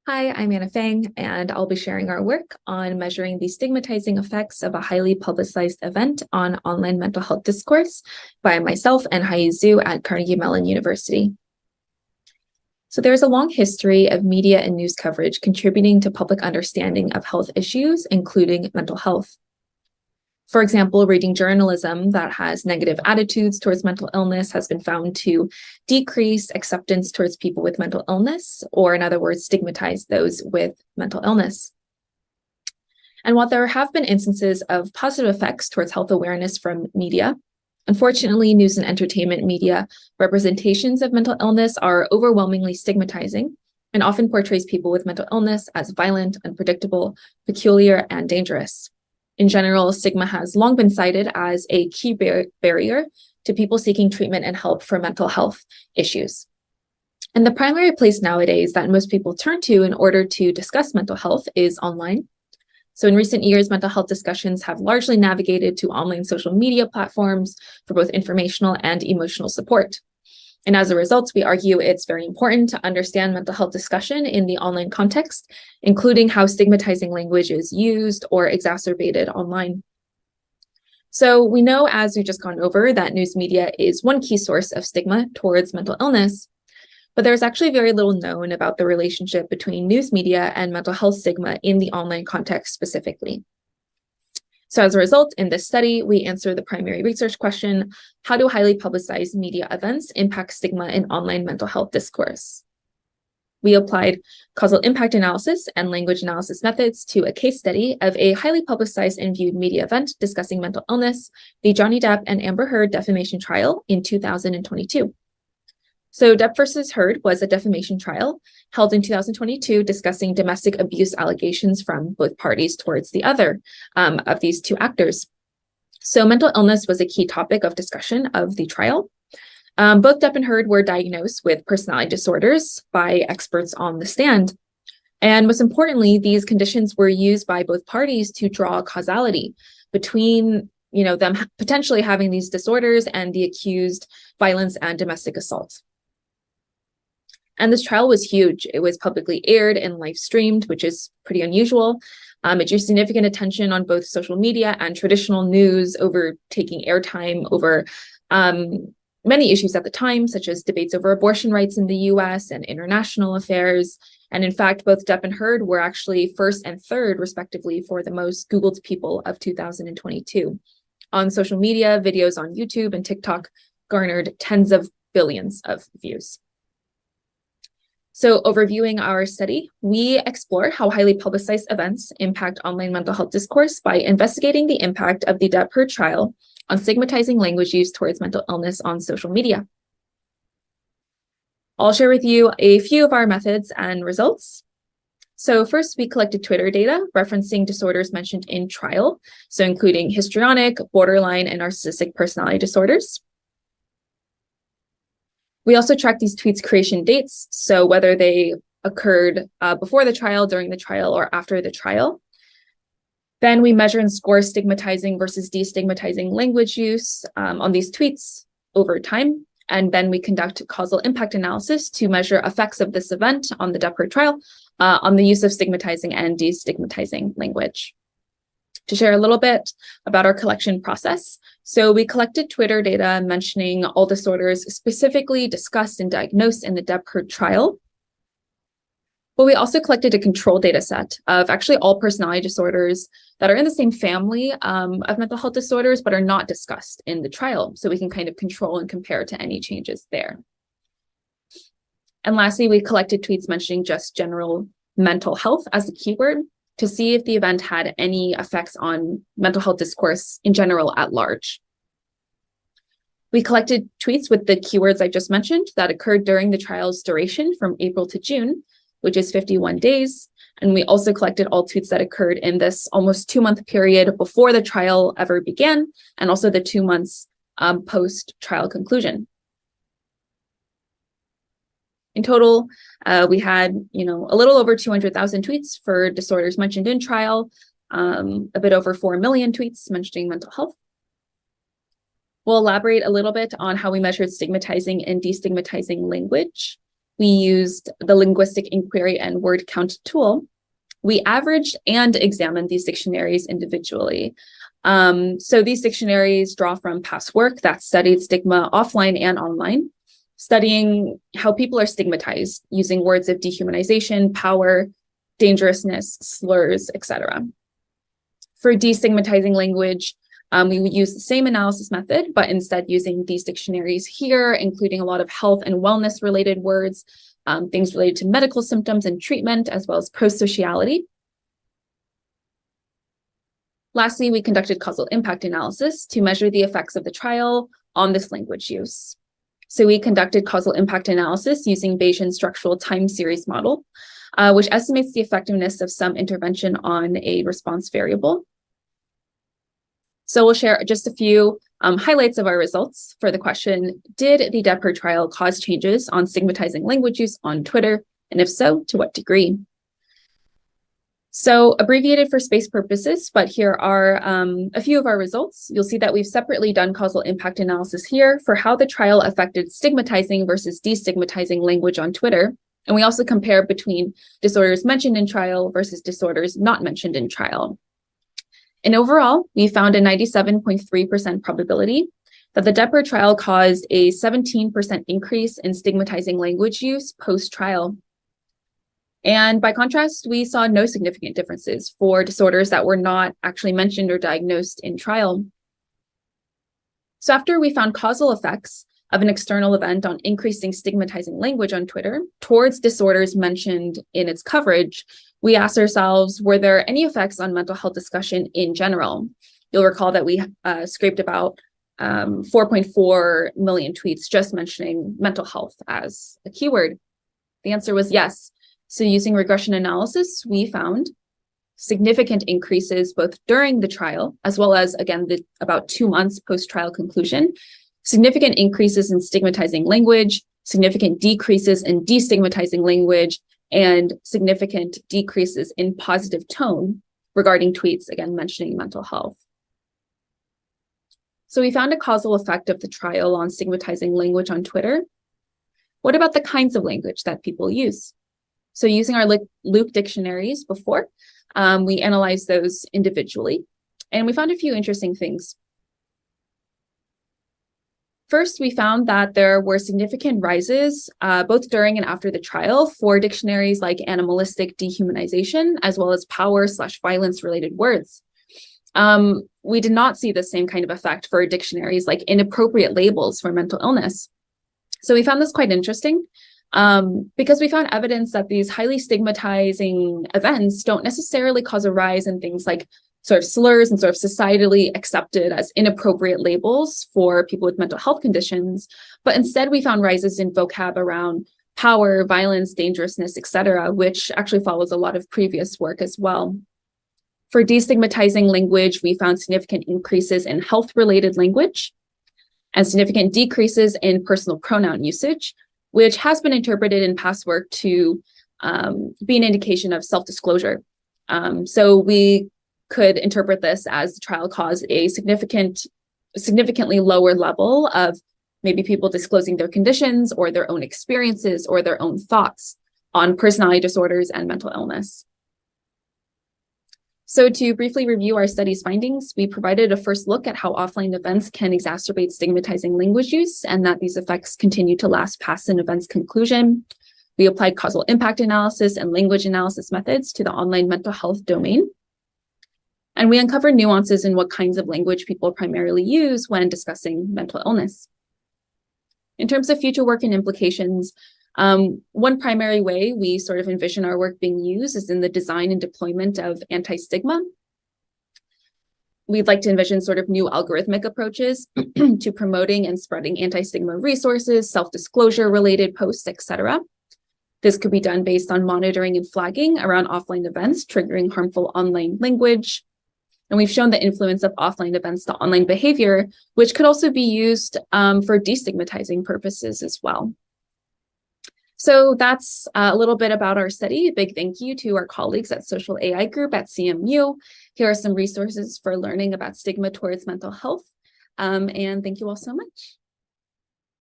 Hi, I'm Anna Fang, and I'll be sharing our work on measuring the stigmatizing effects of a highly publicized event on online mental health discourse by myself and Haiyi at Carnegie Mellon University. So there's a long history of media and news coverage contributing to public understanding of health issues, including mental health. For example, reading journalism that has negative attitudes towards mental illness has been found to decrease acceptance towards people with mental illness, or in other words, stigmatize those with mental illness. And while there have been instances of positive effects towards health awareness from media, unfortunately, news and entertainment media representations of mental illness are overwhelmingly stigmatizing and often portrays people with mental illness as violent, unpredictable, peculiar, and dangerous. In general, stigma has long been cited as a key barrier to people seeking treatment and help for mental health issues. And the primary place nowadays that most people turn to in order to discuss mental health is online. So in recent years, mental health discussions have largely navigated to online social media platforms for both informational and emotional support. And as a result, we argue it's very important to understand mental health discussion in the online context, including how stigmatizing language is used or exacerbated online. So we know, as we've just gone over, that news media is one key source of stigma towards mental illness, but there's actually very little known about the relationship between news media and mental health stigma in the online context specifically. So as a result, in this study, we answer the primary research question: how do highly publicized media events impact stigma in online mental health discourse? We applied causal impact analysis and language analysis methods to a case study of a highly publicized and viewed media event discussing mental illness, the Johnny Depp and Amber Heard defamation trial in 2022. So Depp versus Heard was a defamation trial held in 2022 discussing domestic abuse allegations from both parties towards the other of these two actors. So mental illness was a key topic of discussion of the trial. Both Depp and Heard were diagnosed with personality disorders by experts on the stand. And most importantly, these conditions were used by both parties to draw causality between them potentially having these disorders and the accused violence and domestic assault. And this trial was huge. It was publicly aired and live streamed, which is pretty unusual. It drew significant attention on both social media and traditional news, overtaking airtime over many issues at the time, such as debates over abortion rights in the US and international affairs. And in fact, both Depp and Heard were actually first and third, respectively, for the most Googled people of 2022. On social media, videos on YouTube and TikTok garnered tens of billions of views. So overviewing our study, we explore how highly publicized events impact online mental health discourse by investigating the impact of the Depp-Heard trial on stigmatizing language use towards mental illness on social media. I'll share with you a few of our methods and results. So first, we collected Twitter data referencing disorders mentioned in trial, so including histrionic, borderline, and narcissistic personality disorders. We also tracked these tweets' creation dates, so whether they occurred before the trial, during the trial, or after the trial. Then we measure and score stigmatizing versus destigmatizing language use on these tweets over time. And then we conduct causal impact analysis to measure effects of this event on the Depp-Heard trial on the use of stigmatizing and destigmatizing language. To share a little bit about our collection process. So we collected Twitter data mentioning all disorders specifically discussed and diagnosed in the Depp-Heard trial. But we also collected a control data set of actually all personality disorders that are in the same family of mental health disorders, but are not discussed in the trial. So we can kind of control and compare to any changes there. And lastly, we collected tweets mentioning just general mental health as a keyword to see if the event had any effects on mental health discourse in general at large. We collected tweets with the keywords I just mentioned that occurred during the trial's duration from April to June, which is 51 days. And we also collected all tweets that occurred in this almost 2-month period before the trial ever began, and also the 2 months post-trial conclusion. In total, we had, a little over 200,000 tweets for disorders mentioned in trial, a bit over 4 million tweets mentioning mental health. We'll elaborate a little bit on how we measured stigmatizing and destigmatizing language. we used the linguistic inquiry and word count tool. We averaged and examined these dictionaries individually. So these dictionaries draw from past work that studied stigma offline and online, studying how people are stigmatized using words of dehumanization, power, dangerousness, slurs, etc. For destigmatizing language, we would use the same analysis method, but instead using these dictionaries here, including a lot of health and wellness related words, things related to medical symptoms and treatment, as well as prosociality. Lastly, we conducted causal impact analysis to measure the effects of the trial on this language use. So we conducted causal impact analysis using Bayesian structural time series model, which estimates the effectiveness of some intervention on a response variable. So we'll share just a few highlights of our results for the question, did the DEPR trial cause changes on stigmatizing language use on Twitter? And if so, to what degree? So abbreviated for space purposes, but here are a few of our results. You'll see that we've separately done causal impact analysis here for how the trial affected stigmatizing versus destigmatizing language on Twitter. And we also compare between disorders mentioned in trial versus disorders not mentioned in trial. And overall, we found a 97.3% probability that the DEPR trial caused a 17% increase in stigmatizing language use post-trial. And by contrast, we saw no significant differences for disorders that were not actually mentioned or diagnosed in trial. So after we found causal effects of an external event on increasing stigmatizing language on Twitter towards disorders mentioned in its coverage, we asked ourselves, were there any effects on mental health discussion in general? You'll recall that we scraped about 4.4 million tweets just mentioning mental health as a keyword. The answer was yes. So using regression analysis, we found significant increases both during the trial, as well as, again, about 2 months post-trial conclusion, significant increases in stigmatizing language, significant decreases in destigmatizing language, and significant decreases in positive tone regarding tweets, again, mentioning mental health. So we found a causal effect of the trial on stigmatizing language on Twitter. What about the kinds of language that people use? So using our Luke dictionaries before, we analyzed those individually, and we found a few interesting things. First, we found that there were significant rises both during and after the trial for dictionaries like animalistic dehumanization, as well as power/violence related words. We did not see the same kind of effect for dictionaries like inappropriate labels for mental illness. So we found this quite interesting because we found evidence that these highly stigmatizing events don't necessarily cause a rise in things like sort of slurs and sort of societally accepted as inappropriate labels for people with mental health conditions, but instead we found rises in vocab around power, violence, dangerousness, etc., which actually follows a lot of previous work as well. For destigmatizing language, we found significant increases in health-related language and significant decreases in personal pronoun usage, which has been interpreted in past work to be an indication of self-disclosure. So we could interpret this as the trial caused a significantly lower level of maybe people disclosing their conditions or their own experiences or their own thoughts on personality disorders and mental illness. So to briefly review our study's findings, we provided a first look at how offline events can exacerbate stigmatizing language use and that these effects continue to last past an event's conclusion. We applied causal impact analysis and language analysis methods to the online mental health domain. And we uncovered nuances in what kinds of language people primarily use when discussing mental illness. In terms of future work and implications, one primary way we sort of envision our work being used is in the design and deployment of anti-stigma. We'd like to envision sort of new algorithmic approaches to promoting and spreading anti-stigma resources, self-disclosure related posts, etc. This could be done based on monitoring and flagging around offline events triggering harmful online language. And we've shown the influence of offline events to online behavior, which could also be used for destigmatizing purposes as well. So that's a little bit about our study. A big thank you to our colleagues at Social AI Group at CMU. Here are some resources for learning about stigma towards mental health. And thank you all so much.